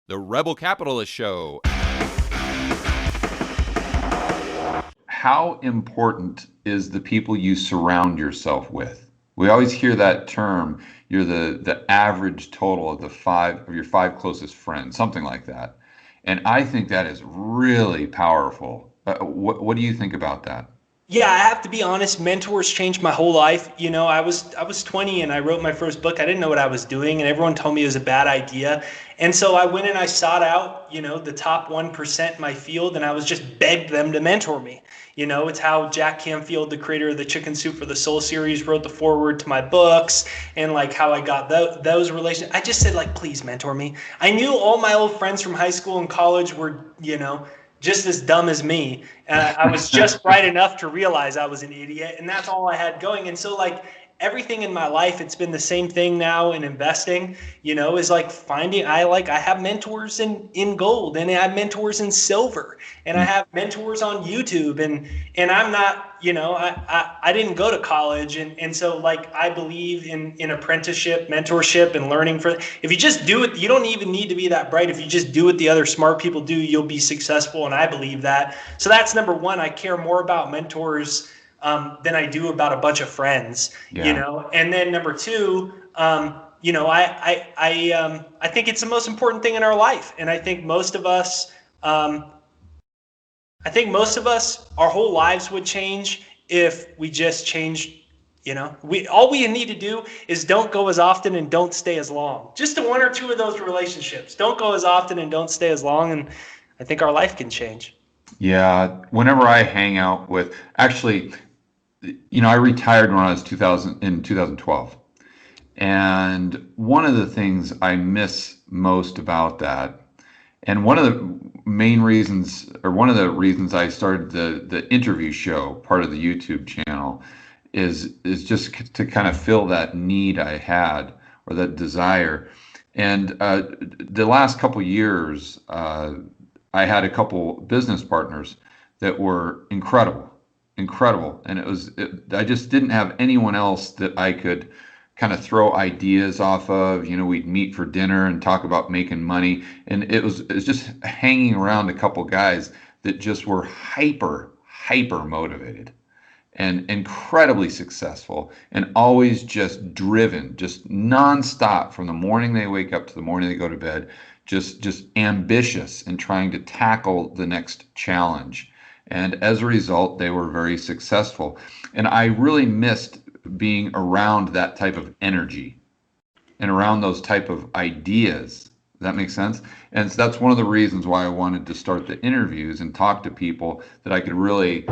The Rebel Capitalist Show. How important is the people you surround yourself with? We always hear that term, you're the average total of your five closest friends, something like that. And I think that is really powerful. What do you think about that? Yeah, I have to be honest, mentors changed my whole life. I was 20 and I wrote my first book. I didn't know what I was doing and everyone told me it was a bad idea. And so I went and I sought out, the top 1% in my field and I was just begged them to mentor me. It's how Jack Canfield, the creator of the Chicken Soup for the Soul series, wrote the foreword to my books, and like how I got those relations. I just said, like, please mentor me. I knew all my old friends from high school and college were, just as dumb as me. I was just bright enough to realize I was an idiot, and that's all I had going. And so, like, everything in my life, it's been the same thing now in investing, is like I have mentors in gold, and I have mentors in silver, and I have mentors on YouTube, and I'm not, I didn't go to college. And so, like, I believe in apprenticeship, mentorship, and learning. If you just do it, you don't even need to be that bright. If you just do what the other smart people do, you'll be successful. And I believe that. So that's number one. I care more about mentors than I do about a bunch of friends, And then number two, I think it's the most important thing in our life. And I think most of us, our whole lives would change if we just changed. All we need to do is don't go as often and don't stay as long. Just to one or two of those relationships. Don't go as often and don't stay as long. And I think our life can change. Yeah, whenever I hang out with, actually, I retired when I was 2012. And one of the things I miss most about that, and one of the main reasons, or one of the reasons I started the interview show, part of the YouTube channel, is just to kind of fill that need I had, or that desire. And the last couple years, I had a couple business partners that were incredible. And I just didn't have anyone else that I could kind of throw ideas off of. We'd meet for dinner and talk about making money. And it was just hanging around a couple guys that just were hyper motivated and incredibly successful, and always just driven, just nonstop from the morning they wake up to the morning they go to bed, just ambitious and trying to tackle the next challenge. And as a result, they were very successful. And I really missed being around that type of energy and around those type of ideas. Does that make sense? And so that's one of the reasons why I wanted to start the interviews and talk to people that I could really,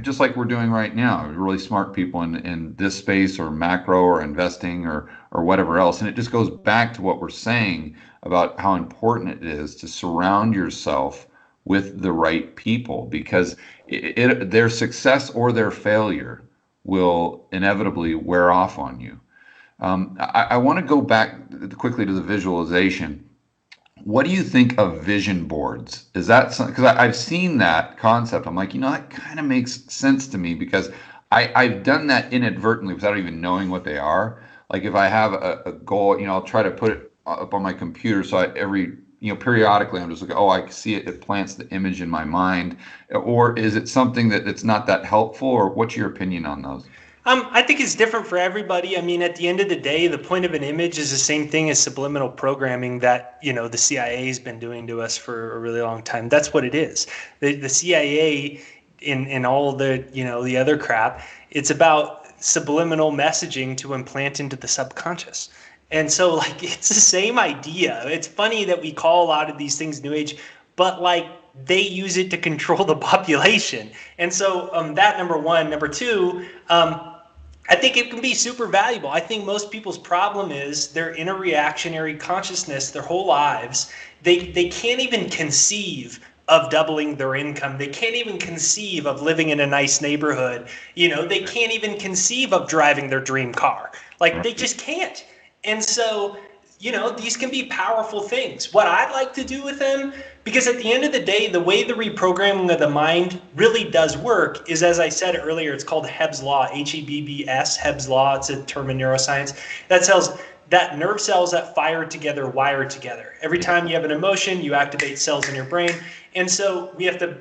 just like we're doing right now, really smart people in this space, or macro, or investing, or whatever else. And it just goes back to what we're saying about how important it is to surround yourself with the right people, because their success or their failure will inevitably wear off on you. I want to go back quickly to the visualization. What do you think of vision boards? Is that something, because I've seen that concept. I'm like, that kind of makes sense to me, because I've done that inadvertently without even knowing what they are. Like, if I have a goal, I'll try to put it up on my computer, so periodically I'm just like, oh, I see it, it plants the image in my mind. Or is it something that's not that helpful, or what's your opinion on those? I think it's different for everybody. I mean, at the end of the day, the point of an image is the same thing as subliminal programming that, the CIA has been doing to us for a really long time. That's what it is. The CIA in all the, the other crap, it's about subliminal messaging to implant into the subconscious. And so, like, it's the same idea. It's funny that we call a lot of these things New Age, but, like, they use it to control the population. And so that, number one. Number two, I think it can be super valuable. I think most people's problem is they're in a reactionary consciousness their whole lives. They can't even conceive of doubling their income. They can't even conceive of living in a nice neighborhood. They can't even conceive of driving their dream car. Like, they just can't. And so, these can be powerful things. What I'd like to do with them, because at the end of the day, the way the reprogramming of the mind really does work is, as I said earlier, it's called Hebb's Law, Hebbs, Hebb's Law. It's a term in neuroscience that that nerve cells that fire together wire together. Every time you have an emotion, you activate cells in your brain. And so we have to,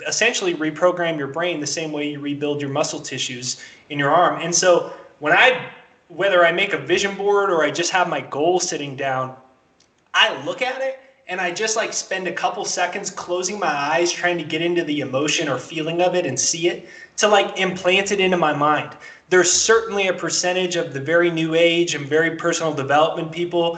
essentially reprogram your brain the same way you rebuild your muscle tissues in your arm. And so whether I make a vision board or I just have my goal sitting down, I look at it and I just like spend a couple seconds closing my eyes, trying to get into the emotion or feeling of it and see it, to like implant it into my mind. There's certainly a percentage of the very new age and very personal development people,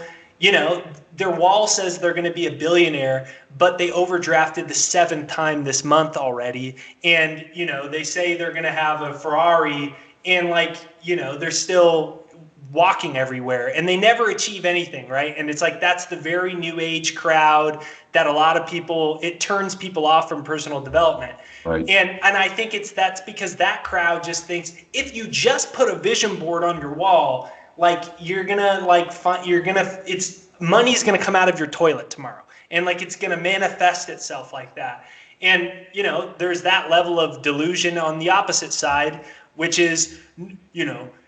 their wall says they're going to be a billionaire, but they overdrafted the 7th time this month already. And, they say they're going to have a Ferrari and they're still walking everywhere and they never achieve anything, right? And it's like, that's the very new age crowd that a lot of people, it turns people off from personal development. Right. And I think that's because that crowd just thinks if you just put a vision board on your wall, money's gonna come out of your toilet tomorrow, and it's gonna manifest itself like that. And there's that level of delusion on the opposite side, which is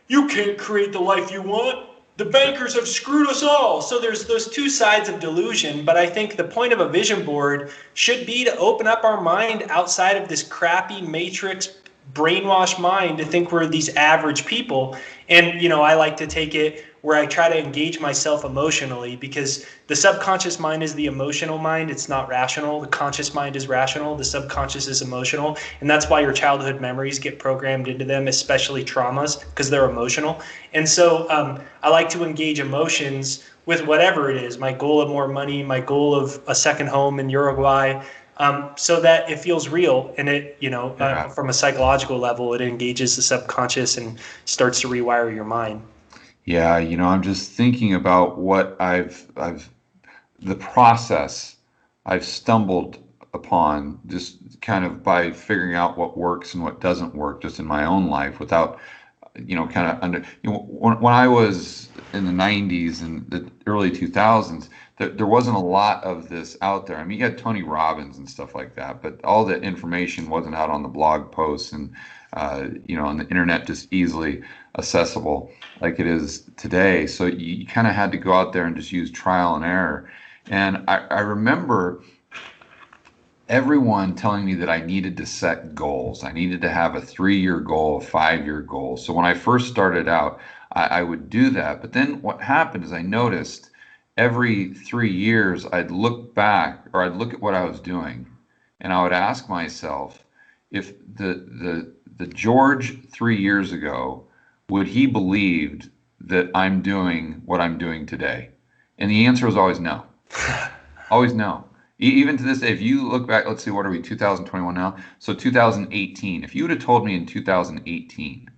you can't create the life you want. The bankers have screwed us all. So there's those two sides of delusion. But I think the point of a vision board should be to open up our mind outside of this crappy matrix brainwashed mind to think we're these average people. And, I like to take it where I try to engage myself emotionally, because the subconscious mind is the emotional mind. It's not rational. The conscious mind is rational. The subconscious is emotional. And that's why your childhood memories get programmed into them, especially traumas, because they're emotional. And so I like to engage emotions with whatever it is, my goal of more money, my goal of a second home in Uruguay, so that it feels real. And it, from a psychological level, it engages the subconscious and starts to rewire your mind. Yeah, I'm just thinking about what the process I've stumbled upon just kind of by figuring out what works and what doesn't work just in my own life without, when I was in the 90s and the early 2000s, there wasn't a lot of this out there. I mean, you had Tony Robbins and stuff like that, but all the information wasn't out on the blog posts and, on the internet just easily accessible like it is today. So you kind of had to go out there and just use trial and error. And I remember everyone telling me that I needed to set goals. I needed to have a 3-year goal, a 5-year goal. So when I first started out, I would do that. But then what happened is I noticed every 3 years I'd look back, or I'd look at what I was doing, and I would ask myself if the George 3 years ago, would he believed that I'm doing what I'm doing today? And the answer was always no. Always no. Even to this day, if you look back, let's see, what are we, 2021 now? So 2018, if you would have told me in 2018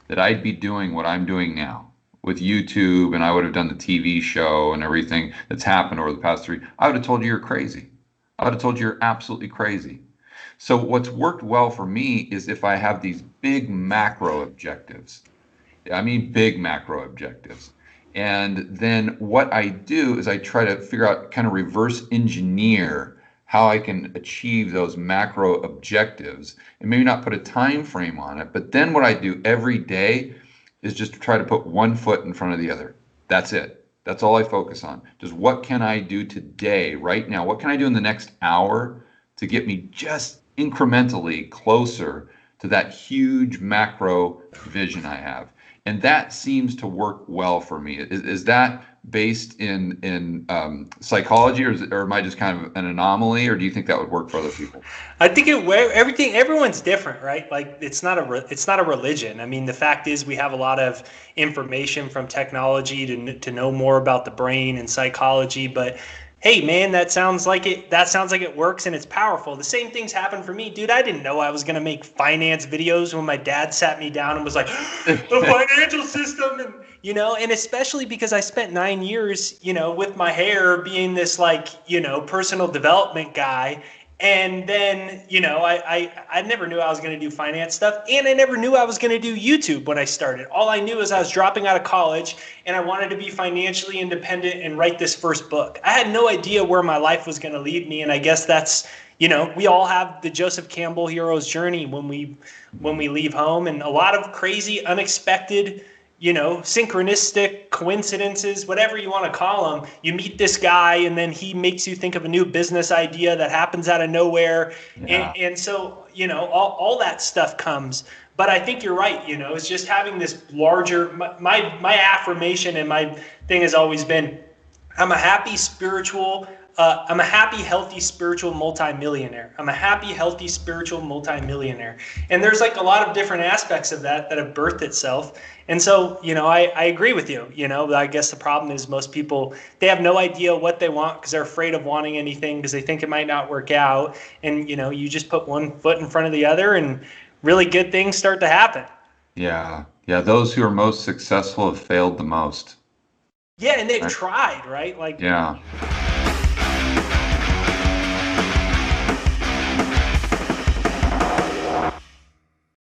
that I'd be doing what I'm doing now with YouTube, and I would have done the TV show and everything that's happened over the past 3, I would have told you you're crazy. I would have told you you're absolutely crazy. So what's worked well for me is if I have these big macro objectives. I mean, big macro objectives. And then what I do is I try to figure out, kind of reverse engineer how I can achieve those macro objectives, and maybe not put a time frame on it. But then what I do every day is just to try to put one foot in front of the other. That's it. That's all I focus on. Just what can I do today, right now? What can I do in the next hour to get me just incrementally closer to that huge macro vision I have? And that seems to work well for me. Is that based in psychology, or am I just kind of an anomaly, or do you think that would work for other people? I think everyone's different, right? Like it's not a religion. I mean, the fact is we have a lot of information from technology to know more about the brain and psychology, but hey man, that sounds like it works and it's powerful. The same things happen for me, dude. I didn't know I was going to make finance videos when my dad sat me down and was like, the financial system, and especially because I spent 9 years, with my hair being this personal development guy. And then, I never knew I was going to do finance stuff, and I never knew I was going to do YouTube when I started. All I knew is I was dropping out of college and I wanted to be financially independent and write this first book. I had no idea where my life was going to lead me, and I guess that's, we all have the Joseph Campbell hero's journey when we leave home, and a lot of crazy, unexpected, synchronistic coincidences, whatever you want to call them. You meet this guy and then he makes you think of a new business idea that happens out of nowhere. Yeah. And so, all that stuff comes. But I think you're right. It's just having this larger, my affirmation and my thing has always been, I'm a happy, healthy, spiritual multimillionaire. I'm a happy, healthy, spiritual multimillionaire. And there's like a lot of different aspects of that have birthed itself. And so, I agree with you. I guess the problem is most people, they have no idea what they want because they're afraid of wanting anything because they think it might not work out. And, you just put one foot in front of the other and really good things start to happen. Yeah. Yeah. Those who are most successful have failed the most. Yeah. And they've tried, right? Like, Yeah.